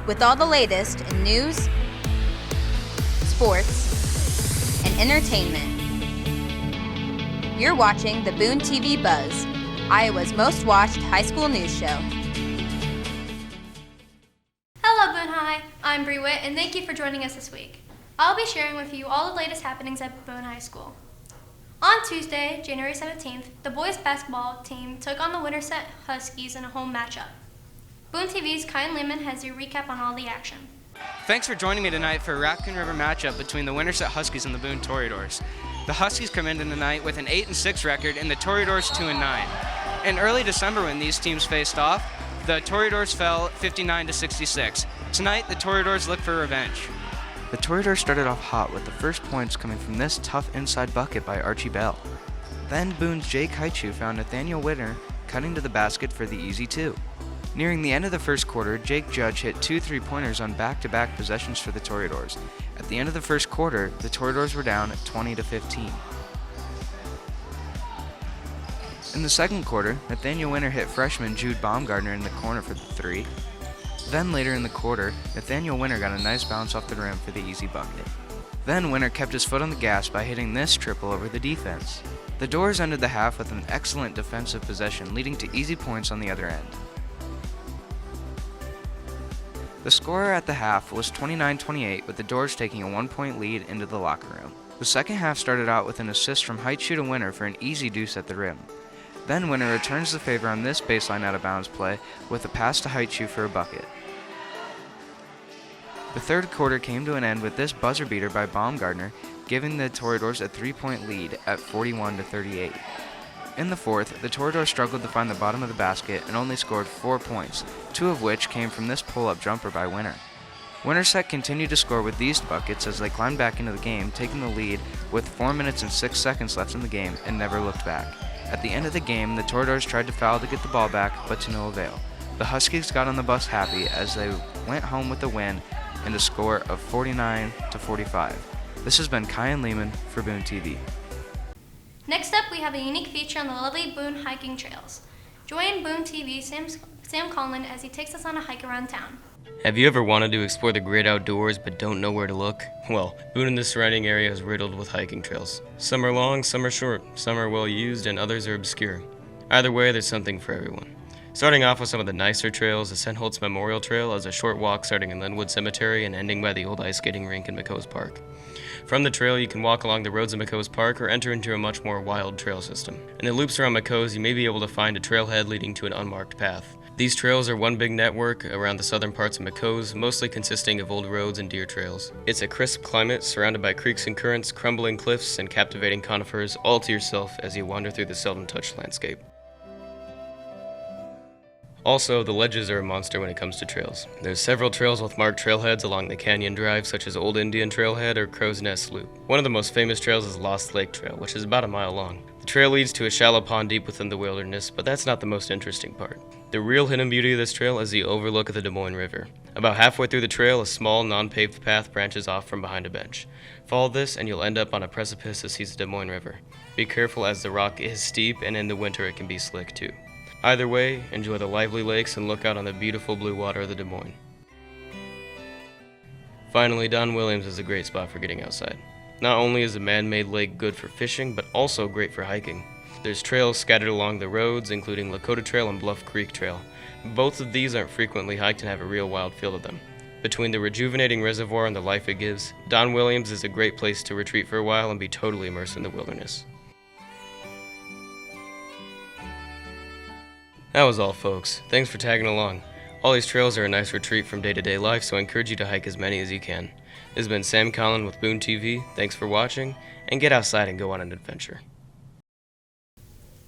with all the latest in news, sports, and entertainment. You're watching the BooneTV Buzz, Iowa's most watched high school news show. Hello Boone High, I'm Bree Witt, and thank you for joining us this week. I'll be sharing with you all the latest happenings at Boone High School. On Tuesday, January 17th, the boys basketball team took on the Winterset Huskies in a home matchup. BooneTV's Kyan Lehman has your recap on all the action. Thanks for joining me tonight for a Raccoon River matchup between the Winterset Huskies and the Boone Toreadors. The Huskies come in tonight with an 8-6 record and the Toreadors 2-9. In early December when these teams faced off, the Toreadors fell 59-66. Tonight, the Toreadors look for revenge. The Toreadors started off hot with the first points coming from this tough inside bucket by Archie Bell. Then Boone's Jake Haichu found Nathaniel Witter cutting to the basket for the easy 2. Nearing the end of the first quarter, Jake Judge hit 2 3-pointers on back-to-back possessions for the Toreadors. At the end of the first quarter, the Toreadors were down 20-15. In the second quarter, Nathaniel Winter hit freshman Jude Baumgartner in the corner for the 3. Then later in the quarter, Nathaniel Winter got a nice bounce off the rim for the easy bucket. Then Winter kept his foot on the gas by hitting this triple over the defense. The Doors ended the half with an excellent defensive possession, leading to easy points on the other end. The score at the half was 29-28, with the Doors taking a 1-point lead into the locker room. The second half started out with an assist from Haichu to Winter for an easy deuce at the rim. Then Winter returns the favor on this baseline out-of-bounds play with a pass to Haichu for a bucket. The third quarter came to an end with this buzzer beater by Baumgartner, giving the Toreadors a 3-point lead at 41-38. In the fourth, the Toreadors struggled to find the bottom of the basket and only scored 4 points, 2 of which came from this pull-up jumper by Winter. Winterset continued to score with these buckets as they climbed back into the game, taking the lead with 4 minutes and 6 seconds left in the game and never looked back. At the end of the game, the Toreadors tried to foul to get the ball back, but to no avail. The Huskies got on the bus happy as they went home with a win and a score of 49-45. This has been Kyan Lehman for BooneTV. Next up, we have a unique feature on the lovely Boone hiking trails. Join BooneTV Sam Conlon as he takes us on a hike around town. Have you ever wanted to explore the great outdoors but don't know where to look? Well, Boone and the surrounding area is riddled with hiking trails. Some are long, some are short, some are well used, and others are obscure. Either way, there's something for everyone. Starting off with some of the nicer trails, the Sentholtz Memorial Trail is a short walk starting in Linwood Cemetery and ending by the old ice skating rink in McCoe's Park. From the trail, you can walk along the roads of McCoe's Park or enter into a much more wild trail system. In the loops around McCoe's, you may be able to find a trailhead leading to an unmarked path. These trails are one big network around the southern parts of McCoe's, mostly consisting of old roads and deer trails. It's a crisp climate surrounded by creeks and currents, crumbling cliffs, and captivating conifers, all to yourself as you wander through the seldom-touched landscape. Also, the ledges are a monster when it comes to trails. There's several trails with marked trailheads along the canyon drive, such as Old Indian Trailhead or Crow's Nest Loop. One of the most famous trails is Lost Lake Trail, which is about a mile long. The trail leads to a shallow pond deep within the wilderness, but that's not the most interesting part. The real hidden beauty of this trail is the overlook of the Des Moines River. About halfway through the trail, a small, non-paved path branches off from behind a bench. Follow this and you'll end up on a precipice that sees the Des Moines River. Be careful as the rock is steep and in the winter it can be slick too. Either way, enjoy the lively lakes and look out on the beautiful blue water of the Des Moines. Finally, Don Williams is a great spot for getting outside. Not only is the man-made lake good for fishing, but also great for hiking. There's trails scattered along the roads, including Lakota Trail and Bluff Creek Trail. Both of these aren't frequently hiked and have a real wild feel to them. Between the rejuvenating reservoir and the life it gives, Don Williams is a great place to retreat for a while and be totally immersed in the wilderness. That was all, folks. Thanks for tagging along. All these trails are a nice retreat from day-to-day life, so I encourage you to hike as many as you can. This has been Sam Conlon with BooneTV. Thanks for watching, and get outside and go on an adventure.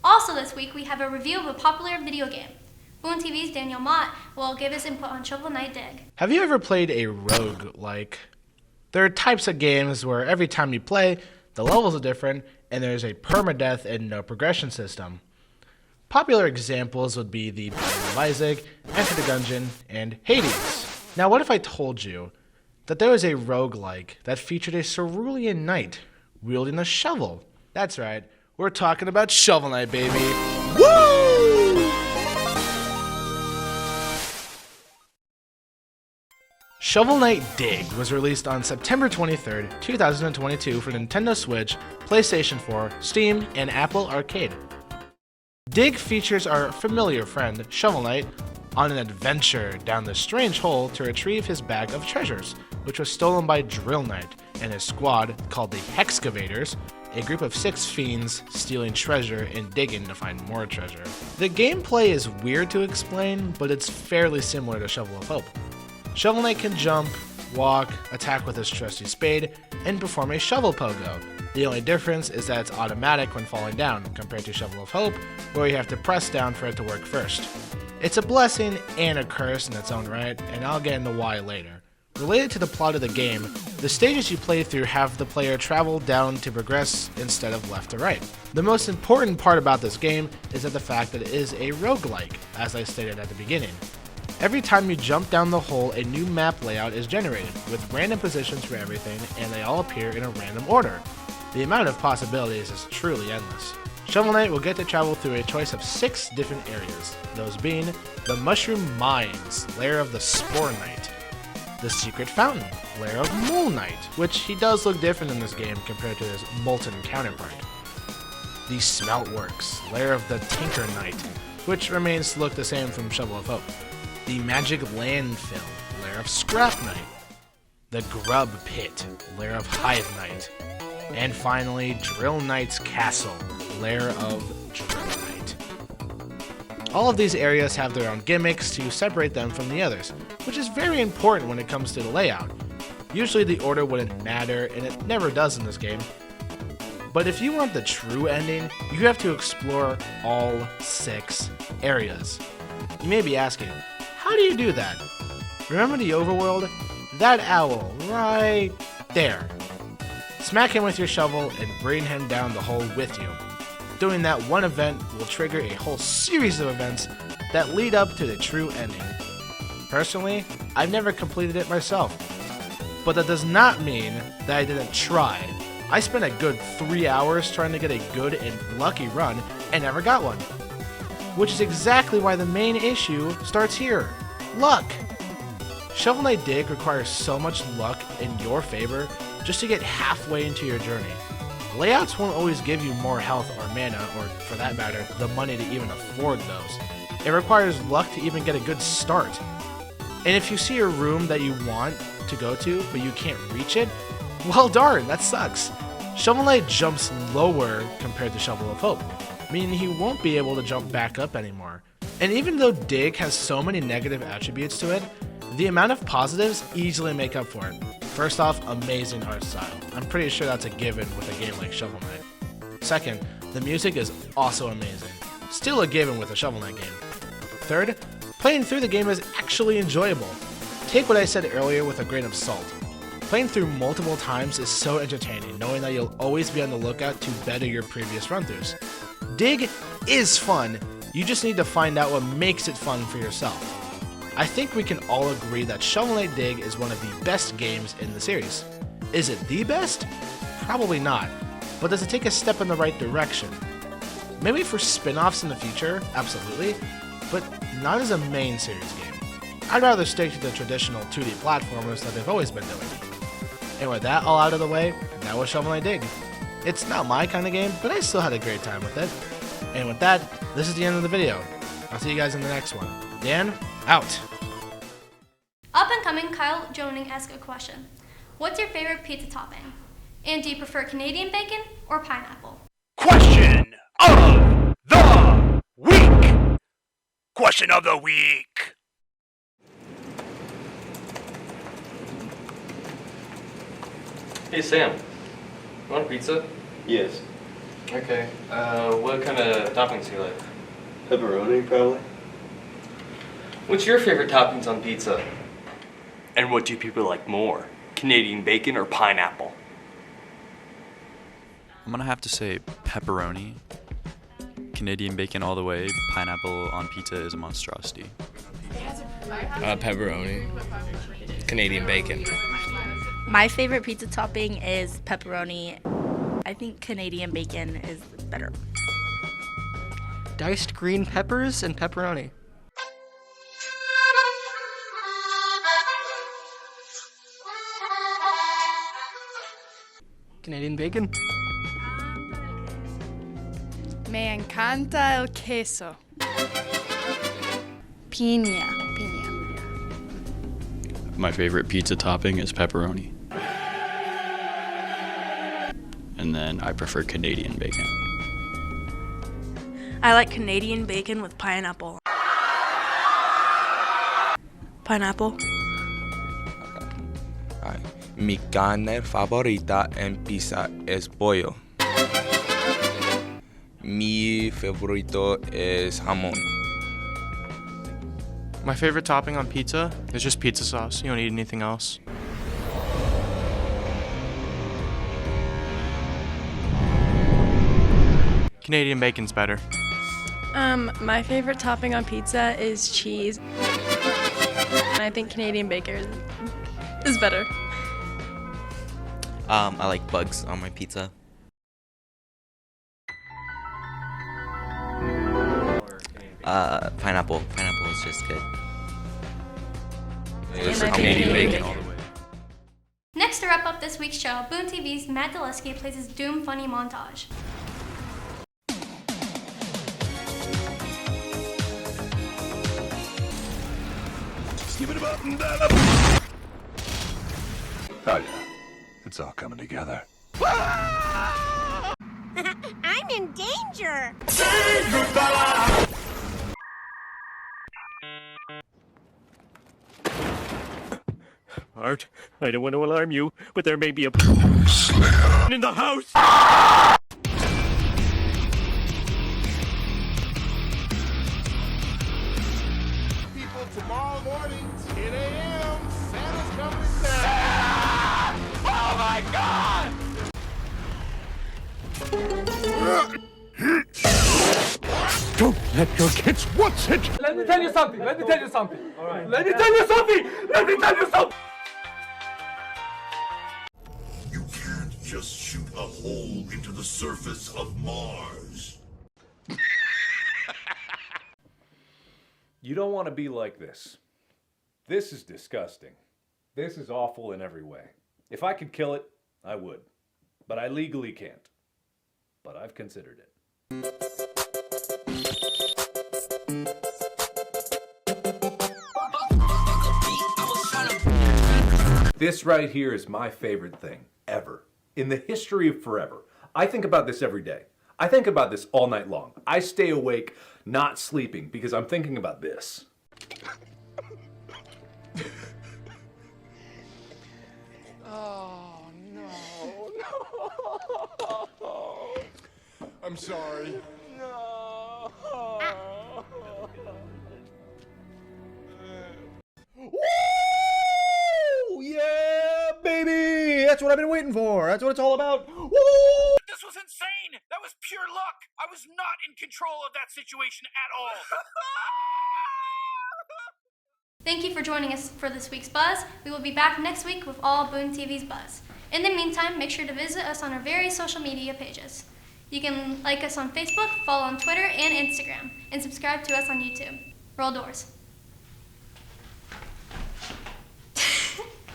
Also this week, we have a review of a popular video game. BooneTV's Daniel Mott will give his input on Shovel Knight Dig. Have you ever played a roguelike? There are types of games where every time you play, the levels are different, and there's a permadeath and no progression system. Popular examples would be the Binding of Isaac, Enter the Gungeon, and Hades. Now what if I told you that there was a roguelike that featured a cerulean knight wielding a shovel? That's right, we're talking about Shovel Knight, baby. Woo! Shovel Knight Dig was released on September 23, 2022 for Nintendo Switch, PlayStation 4, Steam, and Apple Arcade. Dig features our familiar friend, Shovel Knight, on an adventure down the strange hole to retrieve his bag of treasures, which was stolen by Drill Knight and his squad called the Hexcavators, a group of 6 fiends stealing treasure and digging to find more treasure. The gameplay is weird to explain, but it's fairly similar to Shovel of Hope. Shovel Knight can jump, walk, attack with his trusty spade, and perform a shovel pogo. The only difference is that it's automatic when falling down, compared to Shovel of Hope, where you have to press down for it to work first. It's a blessing and a curse in its own right, and I'll get into why later. Related to the plot of the game, the stages you play through have the player travel down to progress instead of left to right. The most important part about this game is that the fact that it is a roguelike, as I stated at the beginning. Every time you jump down the hole, a new map layout is generated, with random positions for everything, and they all appear in a random order. The amount of possibilities is truly endless. Shovel Knight will get to travel through a choice of 6 different areas, those being the Mushroom Mines, lair of the Spore Knight, the Secret Fountain, lair of Mole Knight, which he does look different in this game compared to his molten counterpart, the Smeltworks, lair of the Tinker Knight, which remains to look the same from Shovel of Hope, the Magic Landfill, lair of Scrap Knight, the Grub Pit, lair of Hive Knight, and finally Drill Knight's Castle, lair of Drill Knight. All of these areas have their own gimmicks to separate them from the others, which is very important when it comes to the layout. Usually the order wouldn't matter, and it never does in this game. But if you want the true ending, you have to explore all 6 areas. You may be asking, how do you do that? Remember the overworld? That owl right there. Smack him with your shovel and bring him down the hole with you. Doing that one event will trigger a whole series of events that lead up to the true ending. Personally, I've never completed it myself, but that does not mean that I didn't try. I spent a good 3 hours trying to get a good and lucky run and never got one. Which is exactly why the main issue starts here. Luck! Shovel Knight Dig requires so much luck in your favor just to get halfway into your journey. Layouts won't always give you more health or mana, or for that matter, the money to even afford those. It requires luck to even get a good start. And if you see a room that you want to go to, but you can't reach it, well darn, that sucks. Shovel Knight jumps lower compared to Shovel of Hope, meaning he won't be able to jump back up anymore. And even though Dig has so many negative attributes to it, the amount of positives easily make up for it. First off, amazing art style. I'm pretty sure that's a given with a game like Shovel Knight. Second, the music is also amazing. Still a given with a Shovel Knight game. Third, playing through the game is actually enjoyable. Take what I said earlier with a grain of salt. Playing through multiple times is so entertaining, knowing that you'll always be on the lookout to better your previous run-throughs. Dig is fun, you just need to find out what makes it fun for yourself. I think we can all agree that Shovel Knight Dig is one of the best games in the series. Is it the best? Probably not, but does it take a step in the right direction? Maybe for spin-offs in the future, absolutely, but not as a main series game. I'd rather stick to the traditional 2D platformers that they've always been doing. And with that all out of the way, that was Shovel Knight Dig. It's not my kind of game, but I still had a great time with it. And with that, this is the end of the video. I'll see you guys in the next one. Dan, out. Up and coming Kyle Joning asks a question. What's your favorite pizza topping? And do you prefer Canadian bacon or pineapple? Question of the week! Question of the week! Hey Sam, you want a pizza? Yes. Okay, what kind of toppings do you like? Pepperoni, probably. What's your favorite toppings on pizza? And what do people like more? Canadian bacon or pineapple? I'm gonna have to say pepperoni. Canadian bacon all the way. Pineapple on pizza is a monstrosity. Pepperoni. Canadian bacon. My favorite pizza topping is pepperoni. I think Canadian bacon is better. Diced green peppers and pepperoni. Canadian bacon. Me encanta el queso. Piña. My favorite pizza topping is pepperoni. And then I prefer Canadian bacon. I like Canadian bacon with pineapple. Pineapple. Mi carne favorita en pizza es pollo. Mi favorito es jamón. My favorite topping on pizza is just pizza sauce. You don't eat anything else. Canadian bacon's better. My favorite topping on pizza is cheese. And I think Canadian bacon is better. I like bugs on my pizza. Pineapple. Pineapple is just good. Canadian bacon all the way. Next to wrap up this week's show, BooneTV's Matt Deleski plays his Doom Funny montage. Oh yeah, it's all coming together. I'm in danger! Art, I don't want to alarm you, but there may be a in the house! People, tomorrow morning, 10 a.m., Santa's coming to town. Santa! Oh my God! Don't let your kids watch it! Let me tell you something. All right. Let me tell you something. You can't just shoot a hole into the surface of Mars. You don't want to be like this. This is disgusting. This is awful in every way. If I could kill it, I would. But I legally can't. But I've considered it. This right here is my favorite thing ever. In the history of forever. I think about this every day. I think about this all night long. I stay awake, not sleeping, because I'm thinking about this. Oh, no. I'm sorry. No. Woo! Yeah, baby! That's what I've been waiting for. That's what it's all about. Woo! This was insane! That was pure luck! I was not in control of that situation at all! Thank you for joining us for this week's Buzz. We will be back next week with all BooneTV's Buzz. In the meantime, make sure to visit us on our various social media pages. You can like us on Facebook, follow on Twitter and Instagram, and subscribe to us on YouTube. Roll doors.